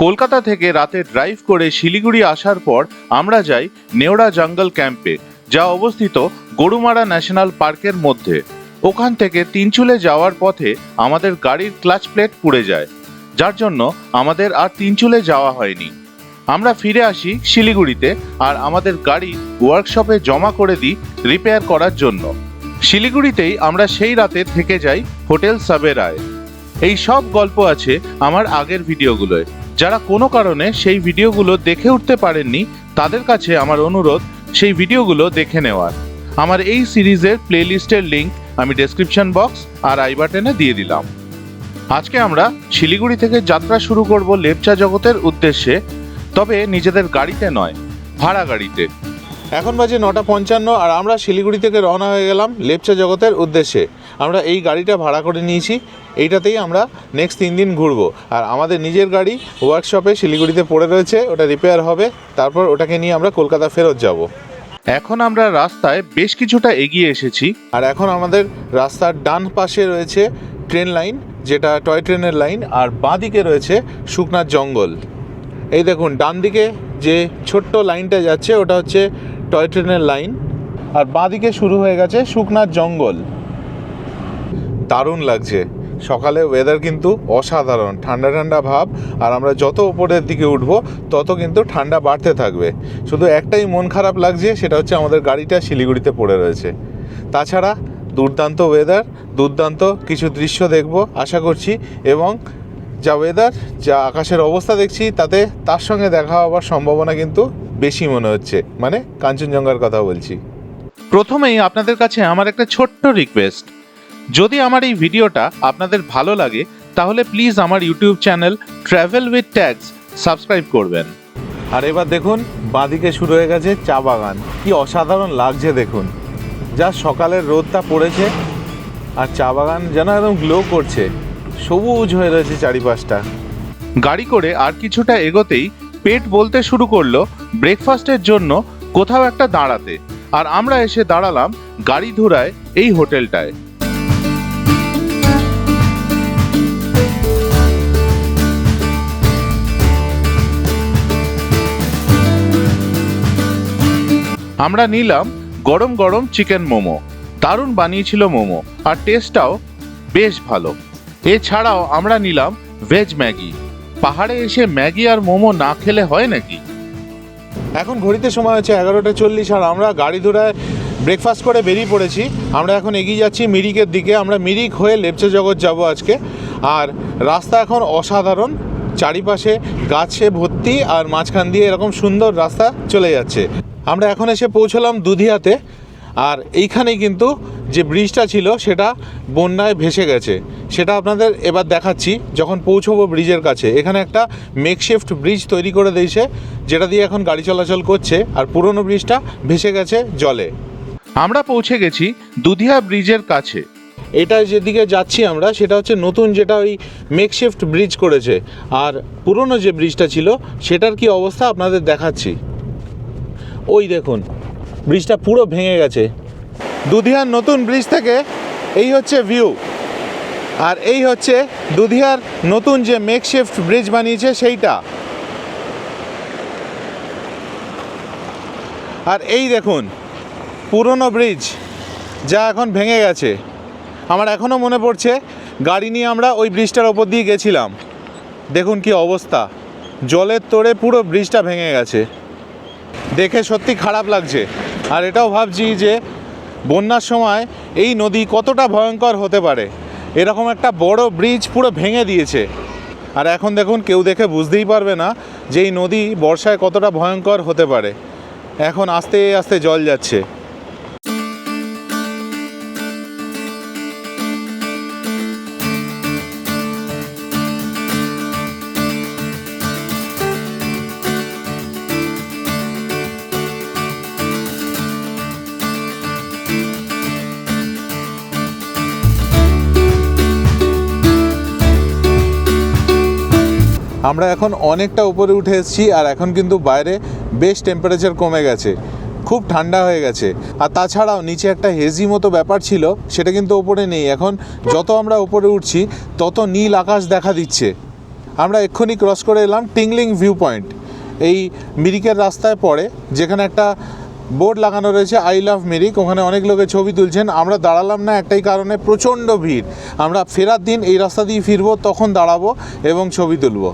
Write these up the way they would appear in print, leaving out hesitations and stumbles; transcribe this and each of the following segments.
কলকাতা থেকে রাতে ড্রাইভ করে শিলিগুড়ি আসার পর আমরা যাই নেওড়া জঙ্গল ক্যাম্পে, যা অবস্থিত গরুমারা ন্যাশনাল পার্কের মধ্যে। ওখান থেকে তিনচুলে যাওয়ার পথে আমাদের গাড়ির ক্লাচ প্লেট পুড়ে যায়, যার জন্য আমাদের আর তিনচুলে যাওয়া হয়নি। আমরা ফিরে আসি শিলিগুড়িতে আর আমাদের গাড়ি ওয়ার্কশপে জমা করে দিই রিপেয়ার করার জন্য। শিলিগুড়িতেই আমরা সেই রাতে থেকে যাই হোটেল সাবেরায়। এই সব গল্প আছে আমার আগের ভিডিওগুলোয়। যারা কোনো কারণে সেই ভিডিওগুলো দেখে উঠতে পারেননি, তাদের কাছে আমার অনুরোধ সেই ভিডিওগুলো দেখে নেওয়ার। আমার এই সিরিজের প্লেলিস্টের লিংক আমি ডেসক্রিপশন বক্স আর আই বাটনে দিয়ে দিলাম। আজকে আমরা শিলিগুড়ি থেকে যাত্রা শুরু করব লেপচা জগতের উদ্দেশ্যে, তবে নিজেদের গাড়িতে নয়, ভাড়া গাড়িতে। এখন বাজে 9:55 আর আমরা শিলিগুড়ি থেকে রওনা হয়ে গেলাম লেপচা জগতের উদ্দেশ্যে। আমরা এই গাড়িটা ভাড়া করে নিয়েছি, এইটাতেই আমরা নেক্সট 3 দিন ঘুরবো। আর আমাদের নিজের গাড়ি ওয়ার্কশপে শিলিগুড়িতে পড়ে রয়েছে, ওটা রিপেয়ার হবে, তারপর ওটাকে নিয়ে আমরা কলকাতা ফেরত যাব। এখন আমরা রাস্তায় বেশ কিছুটা এগিয়ে এসেছি, আর এখন আমাদের রাস্তার ডান পাশে রয়েছে ট্রেন লাইন, যেটা টয় ট্রেনের লাইন, আর বাঁ দিকে রয়েছে শুকনার জঙ্গল। এই দেখুন, ডান দিকে যে ছোট্ট লাইনটা যাচ্ছে ওটা হচ্ছে টয় ট্রেনের লাইন, আর বাঁ দিকে শুরু হয়ে গেছে শুকনার জঙ্গল। দারুণ লাগছে। সকালে ওয়েদার কিন্তু অসাধারণ, ঠান্ডা ঠান্ডা ভাব, আর আমরা যত উপরের দিকে উঠবো তত কিন্তু ঠান্ডা বাড়তে থাকবে। শুধু একটাই মন খারাপ লাগছে, সেটা হচ্ছে আমাদের গাড়িটা শিলিগুড়িতে পড়ে রয়েছে। তাছাড়া দুর্দান্ত ওয়েদার, দুর্দান্ত কিছু দৃশ্য দেখব আশা করছি, এবং যা ওয়েদার, যা আকাশের অবস্থা দেখছি, তাতে তার সঙ্গে দেখা হওয়ার সম্ভাবনা কিন্তু বেশি মনে হচ্ছে, মানে কাঞ্চনজঙ্ঘার কথা বলছি। প্রথমেই আপনাদের কাছে আমার একটা ছোট্ট রিকোয়েস্ট, যদি আমার এই ভিডিওটা আপনাদের ভালো লাগে তাহলে প্লিজ আমার YouTube channel travel with tags subscribe করবেন। আর এবার দেখুন, বাঁদিকে শুরু হয়ে গেছে চা বাগান। কি অসাধারণ লাগছে দেখুন, যা সকালের রোদটা পড়েছে, আর চা বাগান যেন একদম গ্লো করছে, সবুজ হয়ে রয়েছে চারিপাশটা। গাড়ি করে আর কিছুটা এগোতেই পেট বলতে শুরু করলো ব্রেকফাস্টের জন্য কোথাও একটা দাঁড়াতে, আর আমরা এসে দাঁড়ালাম গাড়িধুরায় এই হোটেলটায়। আমরা নিলাম গরম গরম চিকেন মোমো। দারুণ বানিয়েছিল মোমো, আর টেস্টটাও বেশ ভালো। এছাড়াও আমরা নিলাম ভেজ ম্যাগি। পাহাড়ে এসে ম্যাগি আর মোমো না খেলে হয় নাকি? এখন ঘড়িতে সময় হচ্ছে 11:40, আর আমরা গাড়ি ধরায় ব্রেকফাস্ট করে বেরিয়ে পড়েছি। আমরা এখন এগিয়ে যাচ্ছি মিরিকের দিকে। আমরা মিরিক হয়ে লেপচা জগৎ যাব আজকে। আর রাস্তা এখন অসাধারণ, চারিপাশে গাছে ভর্তি, আর মাঝখান দিয়ে এরকম সুন্দর রাস্তা চলে যাচ্ছে। আমরা এখন এসে পৌঁছলাম দুধিয়াতে, আর এইখানেই কিন্তু যে ব্রিজটা ছিল সেটা বন্যায় ভেসে গেছে। সেটা আপনাদের এবার দেখাচ্ছি যখন পৌঁছবো ব্রিজের কাছে। এখানে একটা মেকশিফট ব্রিজ তৈরি করে দিয়েছে, যেটা দিয়ে এখন গাড়ি চলাচল করছে, আর পুরনো ব্রিজটা ভেসে গেছে জলে। আমরা পৌঁছে গেছি দুধিয়া ব্রিজের কাছে। এটা যেদিকে যাচ্ছি আমরা, সেটা হচ্ছে নতুন, যেটা ওই মেকশিফট ব্রিজ করেছে। আর পুরনো যে ব্রিজটা ছিল সেটার কি অবস্থা আপনাদের দেখাচ্ছি। ওই দেখুন, ব্রিজটা পুরো ভেঙে গেছে। দুধিয়ার নতুন ব্রিজ থেকে এই হচ্ছে ভিউ, আর এই হচ্ছে দুধিয়ার নতুন যে মেকশিফট ব্রিজ বানিয়েছে সেইটা। আর এই দেখুন পুরনো ব্রিজ, যা এখন ভেঙে গেছে। আমার এখনও মনে পড়ছে, গাড়ি নিয়ে আমরা ওই ব্রিজটার ওপর দিয়ে গেছিলাম। দেখুন কি অবস্থা, জলের তোড়ে পুরো ব্রিজটা ভেঙে গেছে। দেখে সত্যি খারাপ লাগছে। আর এটাও ভাবছি যে বন্যার সময় এই নদী কতটা ভয়ঙ্কর হতে পারে। এরকম একটা বড় ব্রিজ পুরো ভেঙে দিয়েছে, আর এখন দেখুন কেউ দেখে বুঝতেই পারবে না যে এই নদী বর্ষায় কতটা ভয়ঙ্কর হতে পারে। এখন আস্তে আস্তে জল যাচ্ছে। আমরা এখন অনেকটা উপরে উঠে এসেছি, আর এখন কিন্তু বাইরে বেশ টেম্পারেচার কমে গেছে, খুব ঠান্ডা হয়ে গেছে। আর তাছাড়াও নিচে একটা হেজি মতো ব্যাপার ছিল, সেটা কিন্তু ওপরে নেই। এখন যত আমরা উপরে উঠছি তত নীল আকাশ দেখা দিচ্ছে, আমরা এক্ষুনি ক্রস করে এলাম টিংলিং ভিউ পয়েন্ট। এই মিরিকের রাস্তায় পড়ে, যেখানে একটা বোর্ড লাগানো রয়েছে আই লাভ মিরিক। ওখানে অনেক লোকে ছবি তুলছেন। আমরা দাঁড়ালাম না একটাই কারণে, প্রচণ্ড ভিড়। আমরা ফেরার দিন এই রাস্তা দিয়ে ফিরবো, তখন দাঁড়াবো এবং ছবি তুলবো।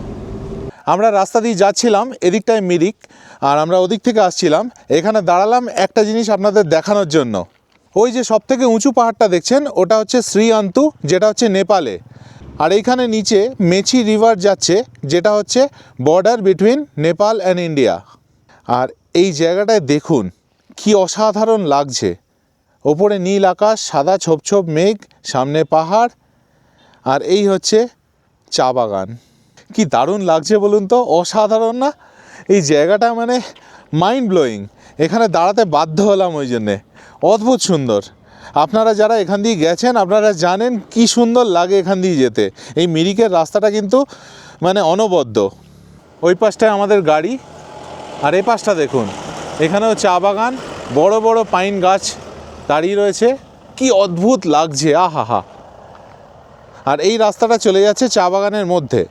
আমরা রাস্তা দিয়ে যাচ্ছিলাম, এদিকটায় মিরিক আর আমরা ওদিক থেকে আসছিলাম। এখানে দাঁড়ালাম একটা জিনিস আপনাদের দেখানোর জন্য। ওই যে সবথেকে উঁচু পাহাড়টা দেখছেন, ওটা হচ্ছে শ্রীআন্তু, যেটা হচ্ছে নেপালে। আর এইখানে নিচে মেচি রিভার যাচ্ছে, যেটা হচ্ছে border between Nepal and India. আর এই জায়গাটায় দেখুন কি অসাধারণ লাগছে। ওপরে নীল আকাশ, সাদা ছোপ ছোপ মেঘ, সামনে পাহাড়, আর এই হচ্ছে চা বাগান। কি দারুণ লাগছে বলুন তো, অসাধারণ না? এই জায়গাটা মানে মাইন্ড ব্লোয়িং। এখানে দাঁড়াতে বাধ্য হলাম ওই জন্যে। অদ্ভুত সুন্দর। আপনারা যারা এখান দিয়ে গেছেন আপনারা জানেন কি সুন্দর লাগে এখান দিয়ে যেতে। এই মিরিকের রাস্তাটা কিন্তু মানে অনবদ্য। ওই পাশটায় আমাদের গাড়ি, আর এই পাশটা দেখুন, এখানেও চা বাগান, বড় বড় পাইন গাছ দাঁড়িয়ে রয়েছে। কি অদ্ভুত লাগছে, আহা! আর এই রাস্তাটা চলে যাচ্ছে চা বাগানের মধ্যে।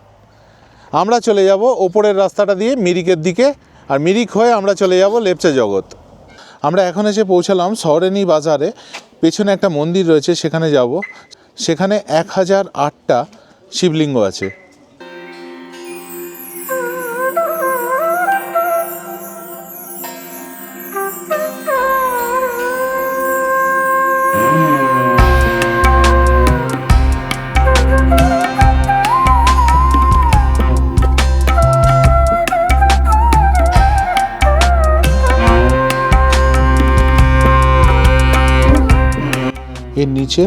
আমরা চলে যাব ওপরের রাস্তাটা দিয়ে মিরিকের দিকে, আর মিরিক হয়ে আমরা চলে যাব লেপচা জগৎ। আমরা এখন এসে পৌঁছালাম সরেনি বাজারে। পেছনে একটা মন্দির রয়েছে, সেখানে যাব। সেখানে 1008টা শিবলিঙ্গ আছে। এর নিচে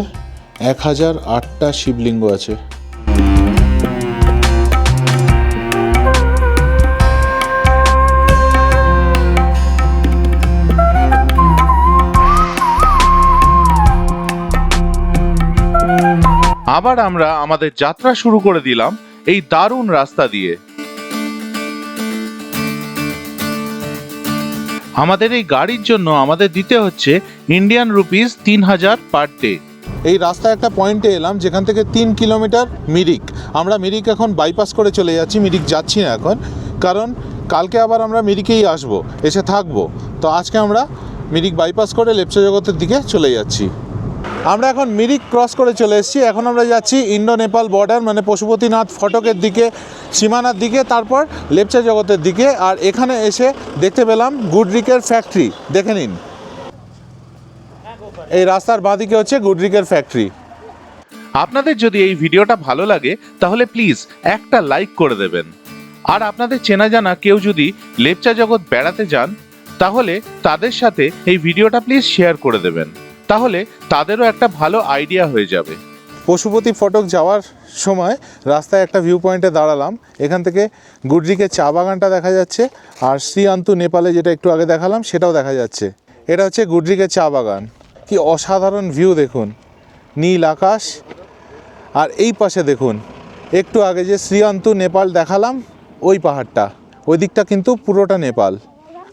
1008টা শিবলিঙ্গ আছে। আবার আমরা আমাদের যাত্রা শুরু করে দিলাম এই দারুণ রাস্তা দিয়ে। আমাদের এই গাড়ির জন্য আমাদের দিতে হচ্ছে ইন্ডিয়ান রুপিস 3000 পার ডে। এই রাস্তায় একটা পয়েন্টে এলাম যেখান থেকে 3 কিলোমিটার মিরিক। আমরা মিরিক এখন বাইপাস করে চলে যাচ্ছি, মিরিক যাচ্ছি না এখন, কারণ কালকে আবার আমরা মিরিকেই আসবো, এসে থাকবো। তো আজকে আমরা মিরিক বাইপাস করে লেপচা জগতের দিকে চলে যাচ্ছি। আমরা এখন মিরিক ক্রস করে চলে এসেছি। এখন আমরা যাচ্ছি ইন্ডো নেপাল বর্ডার, মানে পশুপতিনাথ ফটকের দিকে, সীমানার দিকে, তারপর লেপচা জগতের দিকে। আর এখানে এসে দেখতে পেলাম গুডরিকের ফ্যাক্টরি, দেখে নিন। এই রাস্তার বাঁদিকে হচ্ছে গুডরিকের ফ্যাক্টরি। আপনাদের যদি এই ভিডিওটা ভালো লাগে তাহলে প্লিজ একটা লাইক করে দেবেন। আর আপনাদের চেনা জানা কেউ যদি লেপচা জগৎ বেড়াতে যান তাহলে তাদের সাথে এই ভিডিওটা প্লিজ শেয়ার করে দেবেন, তাহলে তাদেরও একটা ভালো আইডিয়া হয়ে যাবে। পশুপতি ফটক যাওয়ার সময় রাস্তায় একটা ভিউ পয়েন্টে দাঁড়ালাম। এখান থেকে গুডরিকের চা বাগানটা দেখা যাচ্ছে, আর শ্রীআন্তু নেপালে যেটা একটু আগে দেখালাম সেটাও দেখা যাচ্ছে। এটা হচ্ছে গুডরিকের চা বাগান। কি অসাধারণ ভিউ দেখুন, নীল আকাশ। আর এই পাশে দেখুন, একটু আগে যে শ্রীআন্তু নেপাল দেখালাম ওই পাহাড়টা, ওই দিকটা কিন্তু পুরোটা নেপাল।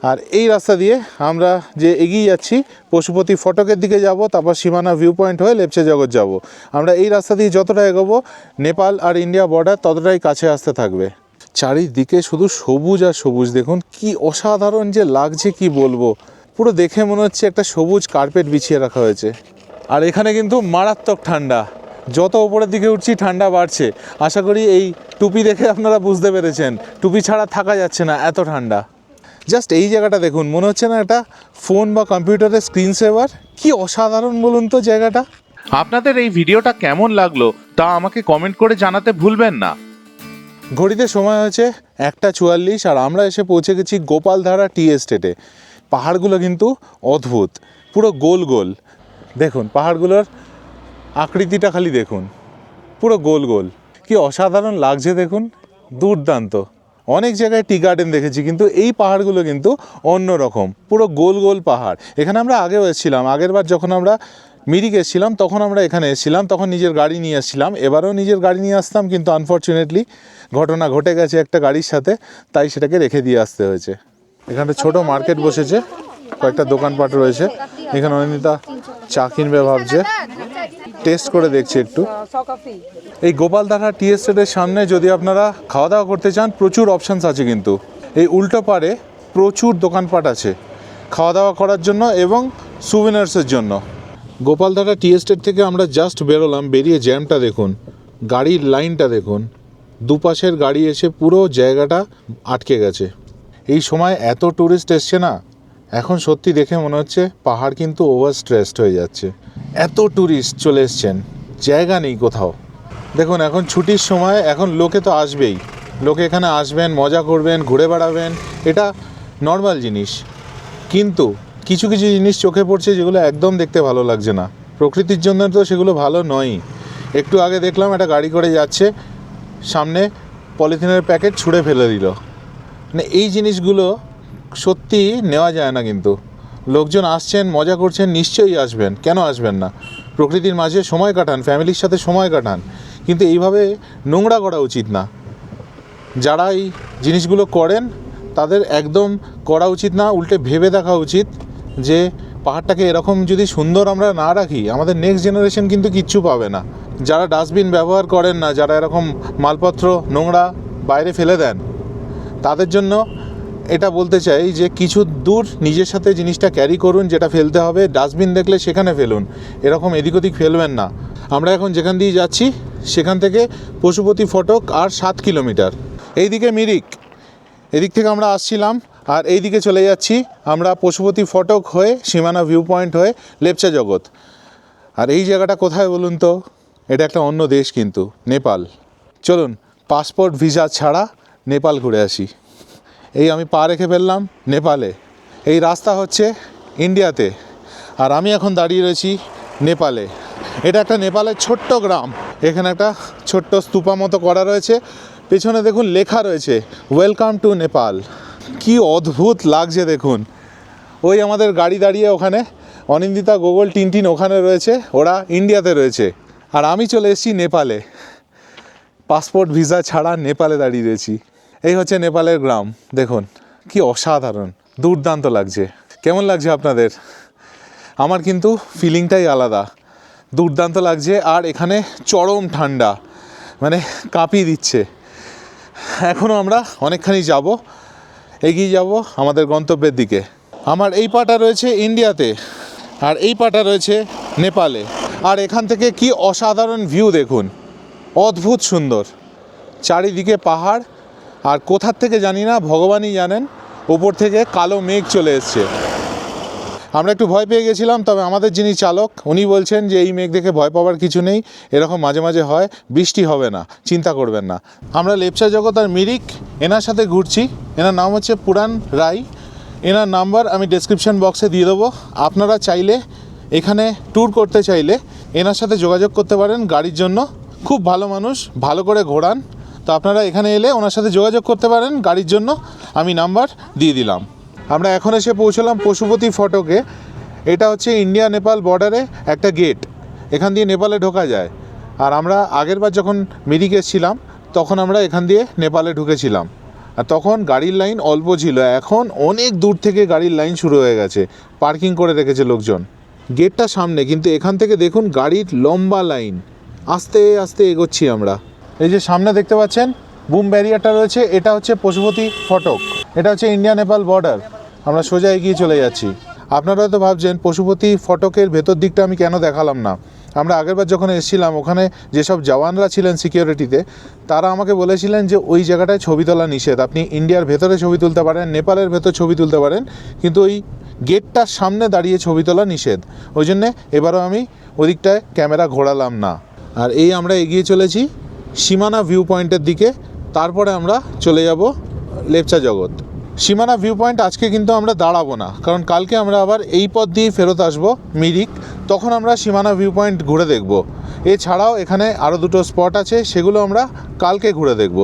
আর এই রাস্তা দিয়ে আমরা যে এগিয়ে যাচ্ছি পশুপতি ফটকের দিকে যাব, তারপর সীমানা ভিউ পয়েন্ট হয়ে লেপচা জগৎ যাব। আমরা এই রাস্তা দিয়ে যতটা এগোবো নেপাল আর ইন্ডিয়া বর্ডার ততটাই কাছে আসতে থাকবে। চারিদিকে শুধু সবুজ আর সবুজ, দেখুন কি অসাধারণ যে লাগছে, কি বলবো। পুরো দেখে মনে হচ্ছে একটা সবুজ কার্পেট বিছিয়ে রাখা হয়েছে। আর এখানে কিন্তু মারাত্মক ঠান্ডা, যত উপরের দিকে উঠছি ঠান্ডা বাড়ছে। আশা করি এই টুপি দেখে আপনারা বুঝতে পেরেছেন, টুপি ছাড়া থাকা যাচ্ছে না, এত ঠান্ডা। জাস্ট এই জায়গাটা দেখুন, মনে হচ্ছে না একটা ফোন বা কম্পিউটারের স্ক্রিন সেভার। কি অসাধারণ বলুন তো জায়গাটা। আপনাদের এই ভিডিওটা কেমন লাগলো তা আমাকে কমেন্ট করে জানাতে ভুলবেন না। ঘড়িতে সময় হয়েছে 1:44, আর আমরা এসে পৌঁছে গেছি গোপালধারা টি এস্টেটে। পাহাড়গুলো কিন্তু অদ্ভুত, পুরো গোল গোল। দেখুন পাহাড়গুলোর আকৃতিটা খালি দেখুন, পুরো গোল গোল। কি অসাধারণ লাগছে দেখুন, দুর্দান্ত। অনেক জায়গায় টি গার্ডেন দেখেছি, কিন্তু এই পাহাড়গুলো কিন্তু অন্য রকম, পুরো গোল গোল পাহাড়। এখানে আমরা আগেও এসেছিলাম, আগের বার যখন আমরা মিরিক এসেছিলাম তখন আমরা এখানে এসেছিলাম, তখন নিজের গাড়ি নিয়ে এসেছিলাম। এবারেও নিজের গাড়ি নিয়ে আসতাম, কিন্তু আনফর্চুনেটলি ঘটনা ঘটে গেছে একটা গাড়ির সাথে, তাই সেটাকে রেখে দিয়ে আসতে হয়েছে। এখানে ছোট মার্কেট বসেছে, কয়েকটা দোকানপাট রয়েছে। এখানে অনিতা চা কিনবে ভাবছে। টেস্ট করে দেখছি একটু। Soccer-free. এই গোপালধারা টি এস্টেটের সামনে যদি আপনারা খাওয়া দাওয়া করতে চান, প্রচুর অপশানস আছে কিন্তু। এই উল্টো পারে প্রচুর দোকানপাট আছে খাওয়া দাওয়া করার জন্য এবং সুভিনার্সের জন্য। গোপালধারা টি এস্টেট থেকে আমরা জাস্ট বেরোলাম, বেরিয়ে জ্যামটা দেখুন, গাড়ির লাইনটা দেখুন, দুপাশের গাড়ি এসে পুরো জায়গাটা আটকে গেছে। এই সময় এত ট্যুরিস্ট এসছে না, এখন সত্যি দেখে মনে হচ্ছে পাহাড় কিন্তু ওভার স্ট্রেসড হয়ে যাচ্ছে। এত ট্যুরিস্ট চলে এসছেন, জায়গা নেই কোথাও। দেখুন এখন ছুটির সময়, এখন লোকে তো আসবেই, লোকে এখানে আসবেন, মজা করবেন, ঘুরে বেড়াবেন, এটা নর্মাল জিনিস। কিন্তু কিছু কিছু জিনিস চোখে পড়ছে যেগুলো একদম দেখতে ভালো লাগছে না। প্রকৃতির জন্য তো সেগুলো ভালো নয়ই। একটু আগে দেখলাম একটা গাড়ি করে যাচ্ছে, সামনে পলিথিনের প্যাকেট ছুঁড়ে ফেলে দিল। মানে এই জিনিসগুলো সত্যি নেওয়া যায় না। কিন্তু লোকজন আসছেন, মজা করছেন, নিশ্চয়ই আসবেন, কেন আসবেন না? প্রকৃতির মাঝে সময় কাটান, ফ্যামিলির সাথে সময় কাটান, কিন্তু এইভাবে নোংরা করা উচিত না। যারা এই জিনিসগুলো করেন তাদের একদম করা উচিত না, উল্টে ভেবে দেখা উচিত যে পাহাড়টাকে এরকম যদি সুন্দর আমরা না রাখি, আমাদের নেক্সট জেনারেশন কিন্তু কিচ্ছু পাবে না। যারা ডাস্টবিন ব্যবহার করেন না, যারা এরকম মালপত্র নোংরা বাইরে ফেলে দেন, তাদের জন্য এটা বলতে চাই যে কিছু দূর নিজের সাথে জিনিসটা ক্যারি করুন, যেটা ফেলতে হবে ডাস্টবিন দেখলে সেখানে ফেলুন, এরকম এদিক ওদিক ফেলবেন না। আমরা এখন যেখান দিয়ে যাচ্ছি সেখান থেকে পশুপতি ফটক আর 7 কিলোমিটার। এইদিকে মিরিক, এদিক থেকে আমরা আসছিলাম, আর এইদিকে চলে যাচ্ছি আমরা পশুপতি ফটক হয়ে, সীমানা ভিউ পয়েন্ট হয়ে লেপচা জগৎ। আর এই জায়গাটা কোথায় বলুন তো? এটা একটা অন্য দেশ কিন্তু, নেপাল। চলুন পাসপোর্ট ভিসা ছাড়া নেপাল ঘুরে আসি। এই আমি পা রেখে ফেললাম নেপালে, এই রাস্তা হচ্ছে ইন্ডিয়াতে, আর আমি এখন দাঁড়িয়ে রয়েছি নেপালে। এটা একটা নেপালের ছোট্ট গ্রাম, এখানে একটা ছোট্ট স্তূপা মতো করা রয়েছে, পেছনে দেখুন লেখা রয়েছে ওয়েলকাম টু নেপাল। কি অদ্ভুত লাগছে দেখুন। ওই আমাদের গাড়ি দাঁড়িয়ে ওখানে, অনিন্দিতা, গোগল, টিনটিন ওখানে রয়েছে, ওরা ইন্ডিয়াতে রয়েছে, আর আমি চলে এসেছি নেপালে। পাসপোর্ট ভিসা ছাড়া নেপালে দাঁড়িয়ে রয়েছি। এই হচ্ছে নেপালের গ্রাম, দেখুন কি অসাধারণ, দুর্দান্ত লাগছে। কেমন লাগছে আপনাদের? আমার কিন্তু ফিলিংটাই আলাদা, দুর্দান্ত লাগছে। আর এখানে চরম ঠান্ডা, মানে কাঁপিয়ে দিচ্ছে। এখনও আমরা অনেকখানি যাব, এগিয়ে যাব আমাদের গন্তব্যের দিকে। আমার এই পাটা রয়েছে ইন্ডিয়াতে, আর এই পাটা রয়েছে নেপালে। আর এখান থেকে কি অসাধারণ ভিউ দেখুন, অদ্ভুত সুন্দর, চারিদিকে পাহাড়, আর কোথার থেকে জানি না, ভগবানই জানেন, ওপর থেকে কালো মেঘ চলে এসছে। আমরা একটু ভয় পেয়ে গেছিলাম, তবে আমাদের যিনি চালক উনি বলছেন যে এই মেঘ দেখে ভয় পাওয়ার কিছু নেই, এরকম মাঝে মাঝে হয়, বৃষ্টি হবে না, চিন্তা করবেন না। আমরা লেপচা জগৎ আর মিরিক এনার সাথে ঘুরছি। এনার নাম হচ্ছে পুরাণ রায়, এনার নাম্বার আমি ডেসক্রিপশন বক্সে দিয়ে দেবো। আপনারা চাইলে এখানে ট্যুর করতে চাইলে এনার সাথে যোগাযোগ করতে পারেন গাড়ির জন্য। খুব ভালো মানুষ, ভালো করে ঘোরান। তো আপনারা এখানে এলে ওনার সাথে যোগাযোগ করতে পারেন গাড়ির জন্য, আমি নাম্বার দিয়ে দিলাম। আমরা এখন এসে পৌঁছলাম পশুপতি ফটকে। এটা হচ্ছে ইন্ডিয়া নেপাল বর্ডারে একটা গেট, এখান দিয়ে নেপালে ঢোকা যায়। আর আমরা আগেরবার যখন মিরিক এসেছিলাম তখন আমরা এখান দিয়ে নেপালে ঢুকেছিলাম, আর তখন গাড়ির লাইন অল্প ছিল, এখন অনেক দূর থেকে গাড়ির লাইন শুরু হয়ে গেছে, পার্কিং করে রেখেছে লোকজন। গেটটা সামনে, কিন্তু এখান থেকে দেখুন গাড়ির লম্বা লাইন, আস্তে আস্তে এগোচ্ছি আমরা। এই যে সামনে দেখতে পাচ্ছেন বুম ব্যারিয়ারটা রয়েছে, এটা হচ্ছে পশুপতি ফটক, এটা হচ্ছে ইন্ডিয়া নেপাল বর্ডার। আমরা সোজা এগিয়ে চলে যাচ্ছি। আপনারা হয়তো ভাবছেন পশুপতি ফটকের ভেতর দিকটা আমি কেন দেখালাম না। আমরা আগেরবার যখন এসেছিলাম ওখানে যেসব জওয়ানরা ছিলেন সিকিউরিটিতে, তারা আমাকে বলেছিলেন যে ওই জায়গাটায় ছবি তোলা নিষেধ, আপনি ইন্ডিয়ার ভেতরে ছবি তুলতে পারেন, নেপালের ভেতর ছবি তুলতে পারেন, কিন্তু ওই গেটটার সামনে দাঁড়িয়ে ছবি তোলা নিষেধ। ওই জন্যে এবারও আমি ওদিকটায় ক্যামেরা ঘোরালাম না। আর এই আমরা এগিয়ে চলেছি সীমানা ভিউ পয়েন্টের দিকে, তারপরে আমরা চলে যাব লেপচা জগৎ। সীমানা ভিউ পয়েন্ট আজকে কিন্তু আমরা দাঁড়াবো না, কারণ কালকে আমরা আবার এই পথ দিয়েই ফেরত আসবো মিরিক, তখন আমরা সীমানা ভিউ পয়েন্ট ঘুরে দেখব। এছাড়াও এখানে আরও দুটো স্পট আছে, সেগুলো আমরা কালকে ঘুরে দেখব।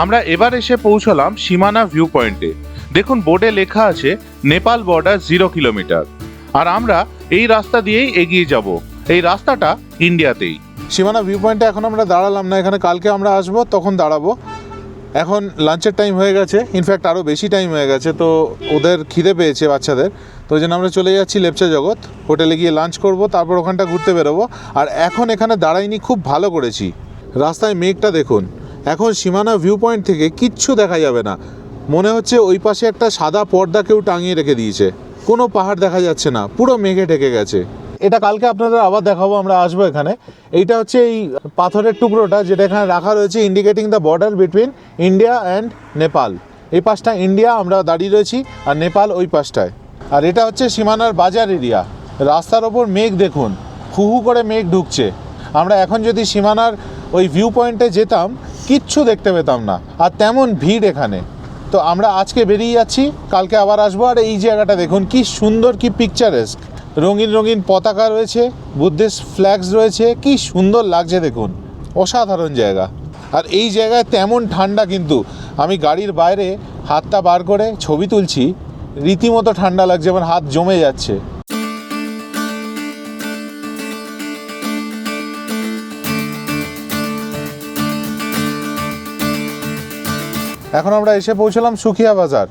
আমরা এবার এসে পৌঁছলাম সীমানা ভিউ পয়েন্টে। দেখুন বোর্ডে লেখা আছে নেপাল বর্ডার 0 কিলোমিটার। আর আমরা এই রাস্তা দিয়েই এগিয়ে যাব। এই রাস্তাটা ইন্ডিয়াতেই। সীমানা ভিউ পয়েন্টে এখন আমরা দাঁড়ালাম না, এখানে কালকে আমরা আসবো তখন দাঁড়াবো। এখন লাঞ্চের টাইম হয়ে গেছে, ইনফ্যাক্ট আরও বেশি টাইম হয়ে গেছে, তো ওদের খিদে পেয়েছে বাচ্চাদের, তো ওই জন্য আমরা চলে যাচ্ছি লেপচা জগৎ হোটেলে গিয়ে লাঞ্চ করব, তারপর ওখানটা ঘুরতে বেরোবো। আর এখন এখানে দাঁড়াইনি, খুব ভালো করেছি। রাস্তায় মেঘটা দেখুন, এখন সীমানা ভিউ পয়েন্ট থেকে কিচ্ছু দেখা যাবে না, মনে হচ্ছে ওই পাশে একটা সাদা পর্দা কেউ টাঙিয়ে রেখে দিয়েছে, কোনো পাহাড় দেখা যাচ্ছে না, পুরো মেঘে ঢেকে গেছে। এটা কালকে আপনাদের আবার দেখাবো, আমরা আসবো এখানে। এইটা হচ্ছে এই পাথরের টুকরোটা যেটা এখানে রাখা রয়েছে, indicating the border between India and Nepal. এই পাশটা ইন্ডিয়া, আমরা দাঁড়িয়ে রয়েছি, আর নেপাল ওই পাশটায়। আর এটা হচ্ছে সীমানার বাজার এরিয়া। রাস্তার ওপর মেঘ দেখুন, হু হু করে মেঘ ঢুকছে। আমরা এখন যদি সীমানার ওই ভিউ পয়েন্টে যেতাম কিচ্ছু দেখতে পেতাম না, আর তেমন ভিড় এখানে। তো আমরা আজকে বেরিয়ে যাচ্ছি, কালকে আবার আসবো। আর এই জায়গাটা দেখুন কি সুন্দর, কি পিকচারেস্ক, রঙিন রঙিন পতাকা রয়েছে, বুদ্ধিস্ট ফ্ল্যাগস রয়েছে, কি সুন্দর লাগছে দেখুন, অসাধারণ জায়গা। আর এই জায়গায় তেমন ঠান্ডা, কিন্তু আমি গাড়ির বাইরে হাতটা বার করে ছবি তুলছি, রীতিমতো ঠান্ডা লাগছে, আমার হাত জমে যাচ্ছে। এখন আমরা এসে পৌঁছলাম সুখিয়া বাজার।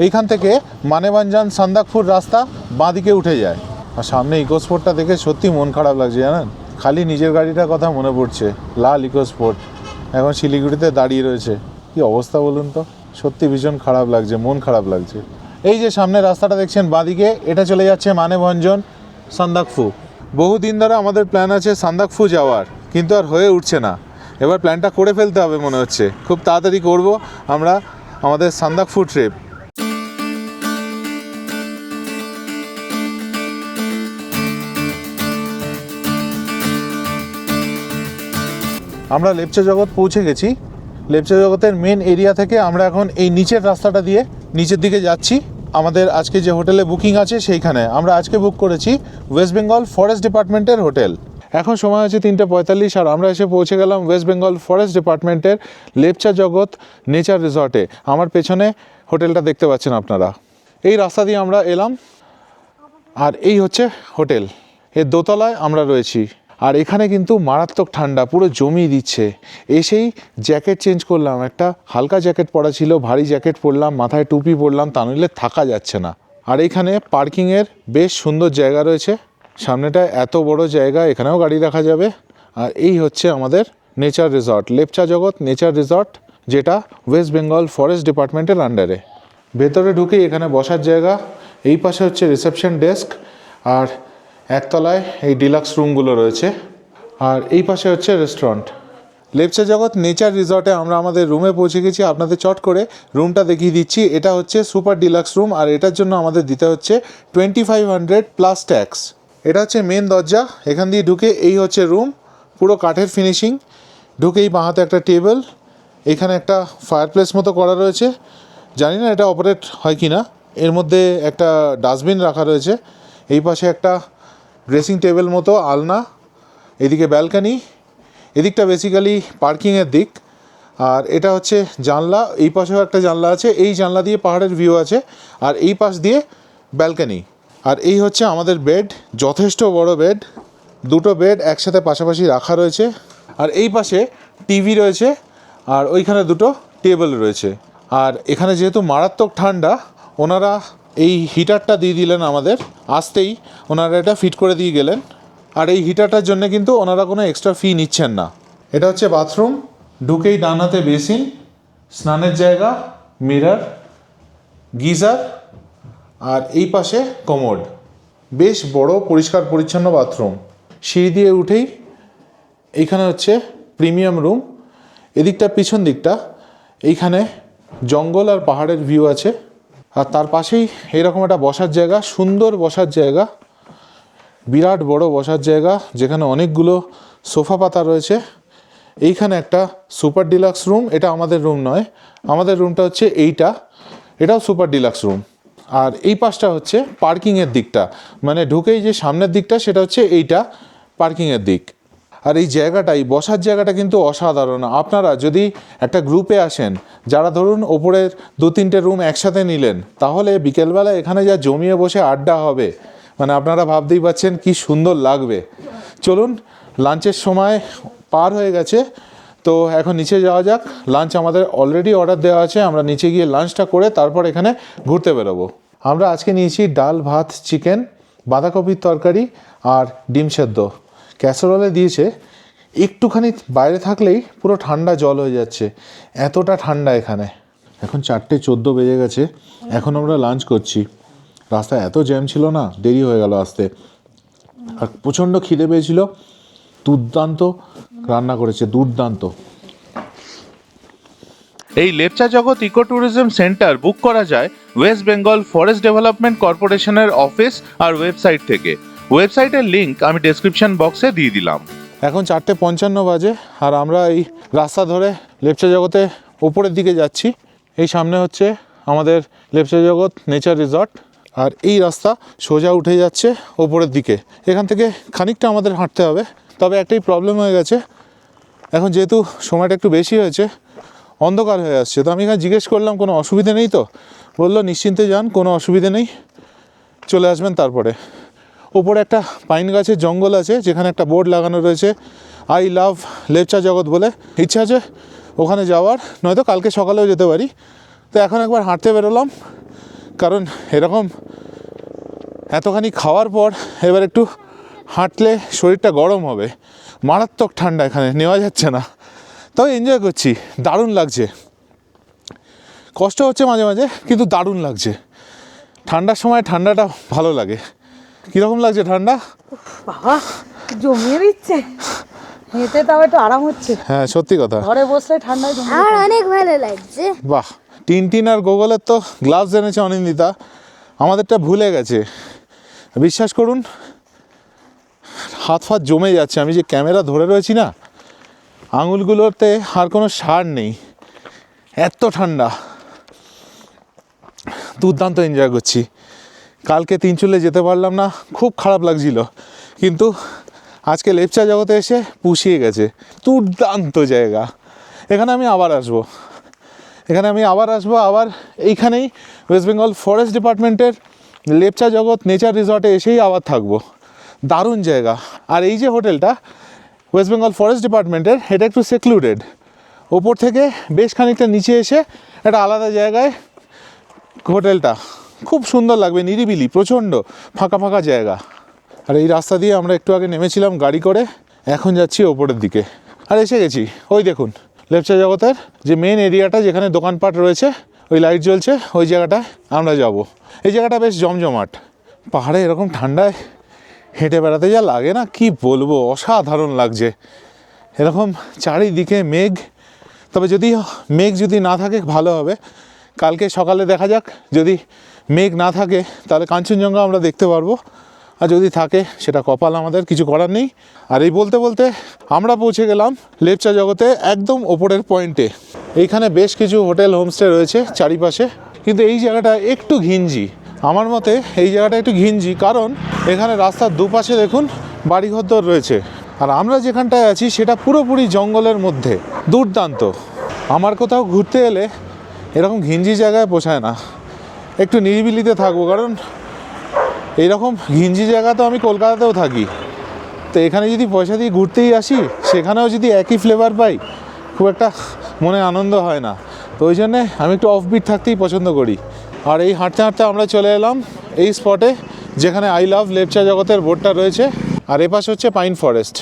এইখান থেকে মানেবাঞ্জান সান্দাকফুর রাস্তা বাঁদিকে উঠে যায়। আর সামনে ইকোস্পোর্টটা দেখে সত্যি মন খারাপ লাগছে জানেন, খালি নিজের গাড়িটার কথা মনে পড়ছে। লাল ইকোস্পোর্ট এখন শিলিগুড়িতে দাঁড়িয়ে রয়েছে, কি অবস্থা বলুন তো, সত্যি ভীষণ খারাপ লাগছে, মন খারাপ লাগছে। এই যে সামনে রাস্তাটা দেখছেন বাঁদিকে, এটা চলে যাচ্ছে মানেভঞ্জন সান্দাকফু। বহুদিন ধরে আমাদের প্ল্যান আছে সান্দাকফু যাওয়ার, কিন্তু আর হয়ে উঠছে না। এবার প্ল্যানটা করে ফেলতে হবে মনে হচ্ছে, খুব তাড়াতাড়ি করব আমরা আমাদের সান্দাকফু ট্রিপ। আমরা লেপচা জগৎ পৌঁছে গেছি। লেপচা জগতের মেন এরিয়া থেকে আমরা এখন এই নিচের রাস্তাটা দিয়ে নিচের দিকে যাচ্ছি। আমাদের আজকে যে হোটেলে বুকিং আছে সেইখানে আমরা আজকে বুক করেছি ওয়েস্ট বেঙ্গল ফরেস্ট ডিপার্টমেন্টের হোটেল। এখন সময় আছে 3:45, আর আমরা এসে পৌঁছে গেলাম ওয়েস্ট বেঙ্গল ফরেস্ট ডিপার্টমেন্টের লেপচা জগৎ নেচার রিসর্টে। আমার পেছনে হোটেলটা দেখতে পাচ্ছেন আপনারা। এই রাস্তা দিয়ে আমরা এলাম, আর এই হচ্ছে হোটেল, এর দোতলায় আমরা রয়েছি। আর এখানে কিন্তু মারাত্মক ঠান্ডা, পুরো জমিয়ে দিচ্ছে। এসেই জ্যাকেট চেঞ্জ করলাম, একটা হালকা জ্যাকেট পরা ছিল, ভারী জ্যাকেট পরলাম, মাথায় টুপি পরলাম, তা নইলে থাকা যাচ্ছে না। আর এইখানে পার্কিংয়ের বেশ সুন্দর জায়গা রয়েছে, সামনেটায় এত বড় জায়গা, এখানেও গাড়ি রাখা যাবে। আর এই হচ্ছে আমাদের নেচার রিসর্ট, লেপচা জগৎ নেচার রিসর্ট, যেটা ওয়েস্ট বেঙ্গল ফরেস্ট ডিপার্টমেন্টের আন্ডারে। ভেতরে ঢুকেই এখানে বসার জায়গা, এই পাশে হচ্ছে রিসেপশন ডেস্ক, আর একতলায় এই ডিলাক্স রুমগুলো রয়েছে, আর এই পাশে হচ্ছে রেস্টুরেন্ট। লেপচা জগৎ নেচার রিসর্টে আমরা আমাদের রুমে পৌঁছে গেছি। আপনাদের চট করে রুমটা দেখিয়ে দিচ্ছি। এটা হচ্ছে সুপার ডিলাক্স রুম, আর এটার জন্য আমাদের দিতে হচ্ছে 2500 প্লাস ট্যাক্স। এটা হচ্ছে মেন দরজা, এখান দিয়ে ঢুকে এই হচ্ছে রুম, পুরো কাঠের ফিনিশিং। ঢুকেই বাঁ হাতে একটা টেবিল, এখানে একটা ফায়ারপ্লেস মতো করা রয়েছে, জানি না এটা অপারেট হয় কি না। এর মধ্যে একটা ডাস্টবিন রাখা রয়েছে, এই পাশে একটা ড্রেসিং টেবিল মতো আলনা, এদিকে ব্যালকানি, এদিকটা বেসিক্যালি পার্কিংয়ের দিক। আর এটা হচ্ছে জানলা, এই পাশেও একটা জানলা আছে, এই জানলা দিয়ে পাহাড়ের ভিউ আছে, আর এই পাশ দিয়ে ব্যালকানি। আর এই হচ্ছে আমাদের বেড, যথেষ্ট বড় বেড, দুটো বেড একসাথে পাশাপাশি রাখা রয়েছে। আর এই পাশে টিভি রয়েছে, আর ওইখানে দুটো টেবিল রয়েছে। আর এখানে যেহেতু মারাত্মক ঠান্ডা, ওনারা এই হিটারটা দিয়ে দিলেন আমাদের, আসতেই ওনারা এটা ফিট করে দিয়ে গেলেন। আর এই হিটারটার জন্য কিন্তু ওনারা কোনো এক্সট্রা ফি নিচ্ছেন না। এটা হচ্ছে বাথরুম, ঢুকেই ডান হাতে বেসিন, স্নানের জায়গা, মিরর, গিজার, আর এই পাশে কমোড। বেশ বড় পরিষ্কার পরিচ্ছন্ন বাথরুম। সিঁড়ি দিয়ে উঠেই এইখানে হচ্ছে প্রিমিয়াম রুম। এদিকটা পিছন দিকটা এইখানে জঙ্গল আর পাহাড়ের ভিউ আছে, আর তার পাশেই এইরকম একটা বসার জায়গা, সুন্দর বসার জায়গা, বিরাট বড় বসার জায়গা, যেখানে অনেকগুলো সোফা পাতা রয়েছে। এইখানে একটা সুপার ডিলাক্স রুম, এটা আমাদের রুম নয়, আমাদের রুমটা হচ্ছে এইটা, এটাও সুপার ডিলাক্স রুম। আর এই পাশটা হচ্ছে পার্কিংয়ের দিকটা, মানে ঢুকেই যে সামনের দিকটা সেটা হচ্ছে এইটা পার্কিংয়ের দিক। আর এই জায়গাটা, এই বসার জায়গাটা কিন্তু অসাধারণ। আপনারা যদি একটা গ্রুপে আসেন, যারা ধরুন ওপরের 2-3টে রুম একসাথে নিলেন, তাহলে বিকেলবেলা এখানে যা জমিয়ে বসে আড্ডা হবে, মানে আপনারা ভাবতেই পাচ্ছেন কি সুন্দর লাগবে। চলুন, লাঞ্চের সময় পার হয়ে গেছে, তো এখন নিচে যাওয়া যাক। লাঞ্চ আমাদের অলরেডি অর্ডার দেওয়া আছে, আমরা নিচে গিয়ে লাঞ্চটা করে তারপর এখানে ঘুরতে বেরোবো। আমরা আজকে নিয়েছি ডাল, ভাত, চিকেন, বাঁধাকপির তরকারি আর ডিম সেদ্ধ। ক্যাসারোলে দিয়েছে, একটুখানি বাইরে থাকলেই পুরো ঠান্ডা জল হয়ে যাচ্ছে, এতটা ঠান্ডা এখানে। এখন 4:14 বেজে গেছে, এখন আমরা লাঞ্চ করছি। রাস্তায় এত জ্যাম ছিল না, দেরি হয়ে গেল আসতে, আর প্রচণ্ড খিদে পেয়েছিল। দুর্দান্ত রান্না করেছে, দুর্দান্ত। এই লেপচা জগৎ ইকো ট্যুরিজম সেন্টার বুক করা যায় ওয়েস্ট বেঙ্গল ফরেস্ট ডেভেলপমেন্ট কর্পোরেশনের অফিস আর ওয়েবসাইট থেকে। ওয়েবসাইটের লিংক আমি ডেসক্রিপশন বক্সে দিয়ে দিলাম। এখন 4:55 বাজে, আর আমরা এই রাস্তা ধরে লেপচা জগতে ওপরের দিকে যাচ্ছি। এই সামনে হচ্ছে আমাদের লেপচা জগৎ নেচার রিসর্ট, আর এই রাস্তা সোজা উঠে যাচ্ছে ওপরের দিকে। এখান থেকে খানিকটা আমাদের হাঁটতে হবে, তবে একটাই প্রবলেম হয়ে গেছে, এখন যেহেতু সময়টা একটু বেশি হয়েছে, অন্ধকার হয়ে আসছে। তো আমি এখানে জিজ্ঞেস করলাম কোনো অসুবিধে নেই তো, বললো নিশ্চিন্তে যান, কোনো অসুবিধে নেই, চলে আসবেন তারপরে। ওপরে একটা পাইন গাছের জঙ্গল আছে, যেখানে একটা বোর্ড লাগানো রয়েছে আই লাভ লেপচা জগৎ বলে। ইচ্ছা আছে ওখানে যাওয়ার, নয়তো কালকে সকালেও যেতে পারি। তো এখন একবার হাঁটতে বেরোলাম, কারণ এরকম এতখানি খাওয়ার পর এবার একটু হাঁটলে শরীরটা গরম হবে। মারাত্মক ঠান্ডা এখানে, নেওয়া যাচ্ছে না, তবে এনজয় করছি, দারুণ লাগছে। কষ্ট হচ্ছে মাঝে মাঝে, কিন্তু দারুণ লাগছে। ঠান্ডার সময় ঠান্ডাটা ভালো লাগে। কীরকম লাগছে ঠান্ডা? বাবা, জমিয়ে দিচ্ছে, হেঁটে তাও একটু আরাম হচ্ছে। হ্যাঁ, সত্যি কথা। ঘরে বসলে ঠান্ডায় জমিয়ে আমার অনেক ভালো লাগছে। বাহ, টিনটিন আর গোগলের তো গ্লাভস এনেছে অনিন্দিতা, আমাদেরটা ভুলে গেছে। বিশ্বাস করুন, হাত ফাত জমে যাচ্ছে। আমি যে ক্যামেরা ধরে রয়েছি না, আঙুলগুলোতে আর কোনো সার নেই, এত ঠান্ডা। দুর্দান্ত এনজয় করছি। কালকে তিনচুলে যেতে পারলাম না, খুব খারাপ লাগছিল, কিন্তু আজকে লেপচা জগতে এসে পুষিয়ে গেছে। দুর্দান্ত জায়গা, এখানে আমি আবার আসবো, আবার এইখানেই ওয়েস্ট বেঙ্গল ফরেস্ট ডিপার্টমেন্টের লেপচা জগৎ নেচার রিসর্টে এসেই আবার থাকবো। দারুণ জায়গা। আর এই যে হোটেলটা ওয়েস্ট বেঙ্গল ফরেস্ট ডিপার্টমেন্টের, এটা একটু সেক্লুডেড, ওপর থেকে বেশ খানিকটা নিচে এসে একটা আলাদা জায়গায় হোটেলটা। খুব সুন্দর লাগবে, নিরিবিলি, প্রচণ্ড ফাঁকা ফাঁকা জায়গা। আর এই রাস্তা দিয়ে আমরা একটু আগে নেমেছিলাম গাড়ি করে, এখন যাচ্ছি ওপরের দিকে। আর এসে গেছি, ওই দেখুন লেপচা জগতের যে মেন এরিয়াটা, যেখানে দোকানপাট রয়েছে, ওই লাইট জ্বলছে, ওই জায়গাটায় আমরা যাব। এই জায়গাটা বেশ জমজমাট। পাহাড়ে এরকম ঠান্ডায় হেঁটে বেড়াতে যা লাগে না, কি বলবো, অসাধারণ লাগছে। এরকম চারিদিকে মেঘ, তবে মেঘ যদি না থাকে ভালো হবে। কালকে সকালে দেখা যাক, যদি মেঘ না থাকে তাহলে কাঞ্চনজঙ্ঘা আমরা দেখতে পারবো, আর যদি থাকে সেটা কপাল, আমাদের কিছু করার নেই। আর এই বলতে বলতে আমরা পৌঁছে গেলাম লেপচা জগতে একদম ওপরের পয়েন্টে। এইখানে বেশ কিছু হোটেল, হোমস্টে রয়েছে চারিপাশে, কিন্তু এই জায়গাটা একটু ঘিঞ্জি। আমার মতে এই জায়গাটা একটু ঘিঞ্জি, কারণ এখানে রাস্তার দুপাশে দেখুন বাড়িঘর রয়েছে, আর আমরা যেখানটায় আছি সেটা পুরোপুরি জঙ্গলের মধ্যে। দুর্দান্ত। আমার কোথাও ঘুরতে এলে এরকম ঘিঞ্জি জায়গায় পোষায় না, একটু নিরিবিলিতে থাকবো, কারণ এইরকম ঘিঞ্জি জায়গা তো আমি কলকাতাতেও থাকি। তো এখানে যদি পয়সা দিয়ে ঘুরতেই আসি, সেখানেও যদি একই ফ্লেভার পাই, খুব একটা মনে আনন্দ হয় না। তো ওই জন্যে আমি একটু অফবিট থাকতেই পছন্দ করি। আর এই হাঁটতে হাঁটতে আমরা চলে এলাম এই স্পটে, যেখানে আই লাভ লেপচা জগতের বোর্ডটা রয়েছে, আর এপাশ হচ্ছে পাইন ফরেস্ট।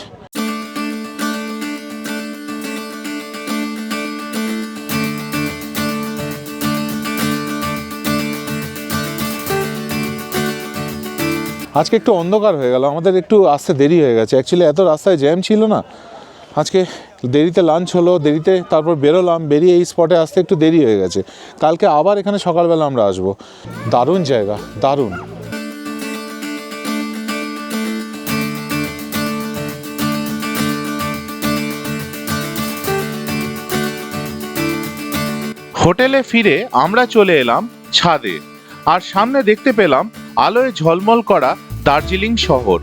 আজকে একটু অন্ধকার হয়ে গেল, আমাদের একটু আসতে দেরি হয়ে গেছে। অ্যাকচুয়ালি এত রাস্তায় জ্যাম ছিল না, আজকে দেরিতে লাঞ্চ হলো, দেরিতে তারপর বেরোলাম, বেরিয়ে এই স্পটে আসতে একটু দেরি হয়ে গেছে। কালকে আবার এখানে সকালবেলা আমরা আসবো। দারুণ জায়গা, দারুণ। হোটেলে ফিরে আমরা চলে এলাম ছাদে, আর সামনে দেখতে পেলাম আলোয় ঝলমল করা দার্জিলিং শহর।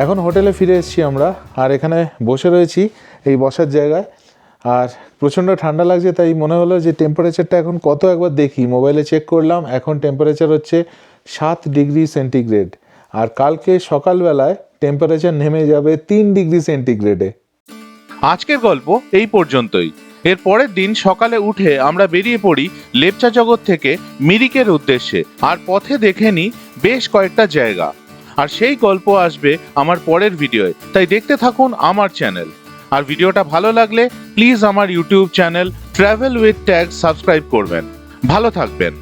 এখন হোটেলে ফিরে এসেছি আমরা, আর এখানে বসে রয়েছি এই বসার জায়গায়। আর প্রচণ্ড ঠান্ডা লাগছে, তাই মনে হলো যে টেম্পারেচারটা এখন কত একবার দেখি। মোবাইলে চেক করলাম, এখন টেম্পারেচার হচ্ছে 7 ডিগ্রি সেন্টিগ্রেড। আর কালকে সকালবেলায় টেম্পারেচার নেমে যাবে 3 ডিগ্রি সেন্টিগ্রেডে। আজকের গল্প এই পর্যন্তই। এর পরের দিন সকালে উঠে আমরা বেরিয়ে পড়ি লেপচা জগৎ থেকে মিরিকের উদ্দেশ্যে, আর পথে দেখে নিই বেশ কয়েকটা জায়গা। আর সেই গল্প আসবে আমার পরের ভিডিওয়, তাই দেখতে থাকুন আমার চ্যানেল। আর ভিডিওটা ভালো লাগলে প্লিজ আমার YouTube channel travel with tag subscribe করবেন। ভালো থাকবেন।